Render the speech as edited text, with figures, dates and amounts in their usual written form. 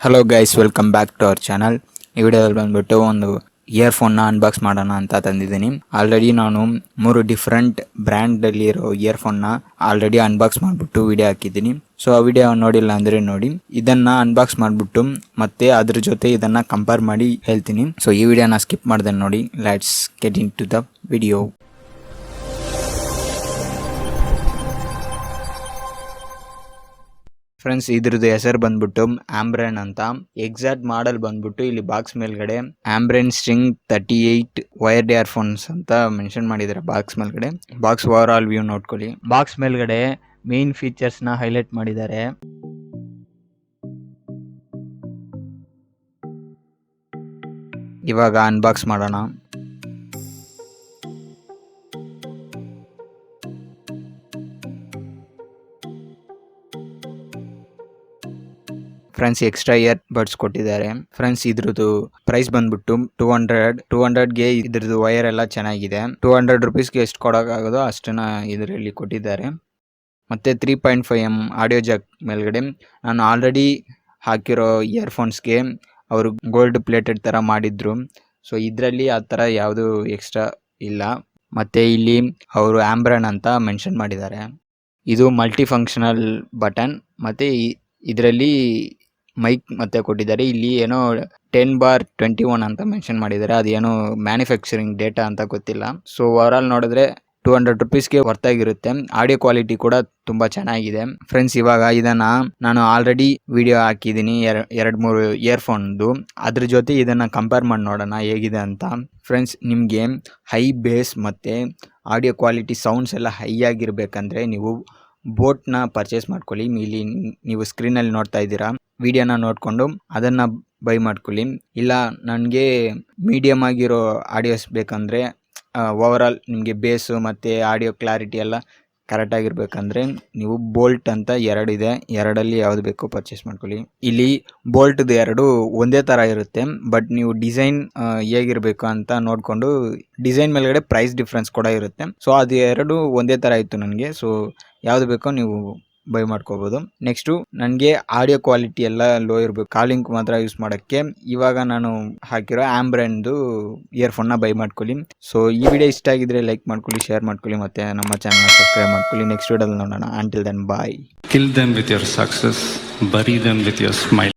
Hello guys, welcome back to our channel. ಈ ವಿಡಿಯೋದಲ್ಲಿ ಬಂದ್ಬಿಟ್ಟು ಒಂದು ಇಯರ್ಫೋನ್ನ ಅನ್ಬಾಕ್ಸ್ ಮಾಡೋಣ ಅಂತ ತಂದಿದ್ದೀನಿ. ಆಲ್ರೆಡಿ ನಾನು 3 ಡಿಫ್ರೆಂಟ್ ಬ್ರ್ಯಾಂಡಲ್ಲಿರೋ ಇಯರ್ಫೋನ್ನ ಆಲ್ರೆಡಿ ಅನ್ಬಾಕ್ಸ್ ಮಾಡಿಬಿಟ್ಟು ವಿಡಿಯೋ ಹಾಕಿದ್ದೀನಿ. ಸೊ ಆ ವಿಡಿಯೋ ನೋಡಿಲ್ಲ ಅಂದರೆ ನೋಡಿ. ಇದನ್ನು ಅನ್ಬಾಕ್ಸ್ ಮಾಡಿಬಿಟ್ಟು ಮತ್ತೆ ಅದ್ರ ಜೊತೆ ಇದನ್ನು ಕಂಪೇರ್ ಮಾಡಿ ಹೇಳ್ತೀನಿ. ಸೊ ಈ ವಿಡಿಯೋನ ಸ್ಕಿಪ್ ಮಾಡ್ದೆ ನೋಡಿ. Let's get into the video. Friends, ಇದ್ರದ್ದು ಹೆಸರು ಬಂದ್ಬಿಟ್ಟು ಆಂಬ್ರೇನ್ ಅಂತ. ಎಕ್ಸಾಕ್ಟ್ ಮಾಡಲ್ ಬಂದ್ಬಿಟ್ಟು ಇಲ್ಲಿ ಬಾಕ್ಸ್ ಮೇಲ್ಗಡೆ ಆಂಬ್ರೇನ್ ಸ್ಟ್ರಿಂಗ್ 38 ವೈರ್ಡ್ ಇಯರ್ಫೋನ್ಸ್ ಅಂತ ಮೆನ್ಷನ್ ಮಾಡಿದ್ದಾರೆ ಬಾಕ್ಸ್ ಮೇಲ್ಗಡೆ. ಬಾಕ್ಸ್ ಓವರ್ ಆಲ್ ವ್ಯೂ ನೋಡ್ಕೊಳ್ಳಿ. ಬಾಕ್ಸ್ ಮೇಲ್ಗಡೆ ಮೇನ್ ಫೀಚರ್ಸ್ ನ ಹೈಲೈಟ್ ಮಾಡಿದ್ದಾರೆ. ಇವಾಗ ಅನ್ಬಾಕ್ಸ್ ಮಾಡೋಣ. ಫ್ರೆಂಡ್ಸ್, ಎಕ್ಸ್ಟ್ರಾ ಇಯರ್ ಬಡ್ಸ್ ಕೊಟ್ಟಿದ್ದಾರೆ. ಫ್ರೆಂಡ್ಸ್, ಇದ್ರದ್ದು ಪ್ರೈಸ್ ಬಂದ್ಬಿಟ್ಟು 200ಗೆ ಇದ್ರದ್ದು ವೈರ್ ಎಲ್ಲ ಚೆನ್ನಾಗಿದೆ. 200 ರುಪೀಸ್ಗೆ ಎಷ್ಟು ಕೊಡೋಕ್ಕಾಗೋದೋ ಅಷ್ಟನ್ನ ಇದರಲ್ಲಿ ಕೊಟ್ಟಿದ್ದಾರೆ. ಮತ್ತೆ 3.5mm ಆಡಿಯೋ ಜಾಕ್ ಮೇಲ್ಗಡೆ ನಾನು ಆಲ್ರೆಡಿ ಹಾಕಿರೋ ಇಯರ್ಫೋನ್ಸ್ಗೆ ಅವರು ಗೋಲ್ಡ್ ಪ್ಲೇಟೆಡ್ ಥರ ಮಾಡಿದ್ರು. ಸೊ ಇದರಲ್ಲಿ ಆ ಥರ ಯಾವುದು ಎಕ್ಸ್ಟ್ರಾ ಇಲ್ಲ. ಮತ್ತೆ ಇಲ್ಲಿ ಅವರು ಆಂಬ್ರನ್ ಅಂತ ಮೆನ್ಷನ್ ಮಾಡಿದ್ದಾರೆ. ಇದು ಮಲ್ಟಿ ಫಂಕ್ಷನಲ್ ಬಟನ್. ಮತ್ತೆ ಇದರಲ್ಲಿ ಮೈಕ್ ಮತ್ತೆ ಕೊಟ್ಟಿದ್ದಾರೆ. ಇಲ್ಲಿ ಏನೋ 10/21 ಅಂತ ಮೆನ್ಷನ್ ಮಾಡಿದ್ದಾರೆ. ಅದೇನೋ ಮ್ಯಾನುಫ್ಯಾಕ್ಚರಿಂಗ್ ಡೇಟಾ ಅಂತ ಗೊತ್ತಿಲ್ಲ. ಸೊ ಓವರ್ ಆಲ್ ನೋಡಿದ್ರೆ 200 ರುಪೀಸ್ಗೆ ವರ್ತಾಗಿರುತ್ತೆ. ಆಡಿಯೋ ಕ್ವಾಲಿಟಿ ಕೂಡ ತುಂಬಾ ಚೆನ್ನಾಗಿದೆ. ಫ್ರೆಂಡ್ಸ್, ಇವಾಗ ಇದನ್ನ ನಾನು ಆಲ್ರೆಡಿ ವಿಡಿಯೋ ಹಾಕಿದ್ದೀನಿ 2-3 ಇಯರ್ಫೋನ್ದು. ಅದ್ರ ಜೊತೆ ಇದನ್ನ ಕಂಪೇರ್ ಮಾಡಿ ನೋಡೋಣ ಹೇಗಿದೆ ಅಂತ. ಫ್ರೆಂಡ್ಸ್, ನಿಮಗೆ ಹೈ ಬೇಸ್ ಮತ್ತೆ ಆಡಿಯೋ ಕ್ವಾಲಿಟಿ ಸೌಂಡ್ಸ್ ಎಲ್ಲ ಹೈ ಆಗಿರ್ಬೇಕಂದ್ರೆ ನೀವು ಬೋಟ್ನ ಪರ್ಚೇಸ್ ಮಾಡ್ಕೊಳ್ಳಿ. ಇಲ್ಲಿ ನೀವು ಸ್ಕ್ರೀನಲ್ಲಿ ನೋಡ್ತಾ ಇದ್ದೀರಾ. ವಿಡಿಯೋನ ನೋಡಿಕೊಂಡು ಅದನ್ನು ಬೈ ಮಾಡ್ಕೊಳ್ಳಿ. ಇಲ್ಲ ನನಗೆ ಮೀಡಿಯಮ್ ಆಗಿರೋ ಆಡಿಯೋಸ್ ಬೇಕಂದರೆ, ಓವರ್ ಆಲ್ ನಿಮಗೆ ಬೇಸು ಮತ್ತು ಆಡಿಯೋ ಕ್ಲಾರಿಟಿ ಎಲ್ಲ ಕರೆಕ್ಟಾಗಿರ್ಬೇಕಂದ್ರೆ ನೀವು ಬೋಲ್ಟ್ ಅಂತ 2 ಇದೆ. 2ರಲ್ಲಿ ಯಾವುದು ಬೇಕೋ ಪರ್ಚೇಸ್ ಮಾಡ್ಕೊಳ್ಳಿ. ಇಲ್ಲಿ ಬೋಲ್ಟ್ದು 2 ಒಂದೇ ಥರ ಇರುತ್ತೆ. ಬಟ್ ನೀವು ಡಿಸೈನ್ ಹೇಗಿರಬೇಕು ಅಂತ ನೋಡಿಕೊಂಡು ಡಿಸೈನ್ ಮೇಲ್ಗಡೆ ಪ್ರೈಸ್ ಡಿಫ್ರೆನ್ಸ್ ಕೂಡ ಇರುತ್ತೆ. ಸೊ ಅದು 2 ಒಂದೇ ಥರ ಇತ್ತು ನನಗೆ. ಸೊ ಯಾವುದು ಬೇಕೋ ನೀವು ಬೈ ಮಾಡ್ಕೋಬೋದು. ನೆಕ್ಸ್ಟು ನನಗೆ ಆಡಿಯೋ ಕ್ವಾಲಿಟಿ ಎಲ್ಲ ಲೋ ಇರಬೇಕು, ಕಾಲಿಂಗ್ ಮಾತ್ರ ಯೂಸ್ ಮಾಡೋಕ್ಕೆ. ಇವಾಗ ನಾನು ಹಾಕಿರೋ ಆಂಬ್ರೆನ್ದು ಇಯರ್ಫೋನ್ನ ಬೈ ಮಾಡ್ಕೊಳ್ಳಿ. ಸೊ ಈ ವಿಡಿಯೋ ಇಷ್ಟ ಆಗಿದ್ರೆ ಲೈಕ್ ಮಾಡ್ಕೊಳ್ಳಿ, ಶೇರ್ ಮಾಡ್ಕೊಳ್ಳಿ, ಮತ್ತು ನಮ್ಮ ಚಾನಲ್ನ ಸಬ್ಸ್ಕ್ರೈಬ್ ಮಾಡ್ಕೊಳ್ಳಿ. ನೆಕ್ಸ್ಟ್ ವಿಡಿಯೋದಲ್ಲಿ ನೋಡೋಣ. Until then bye. Kill them with your success, bury them with your smile.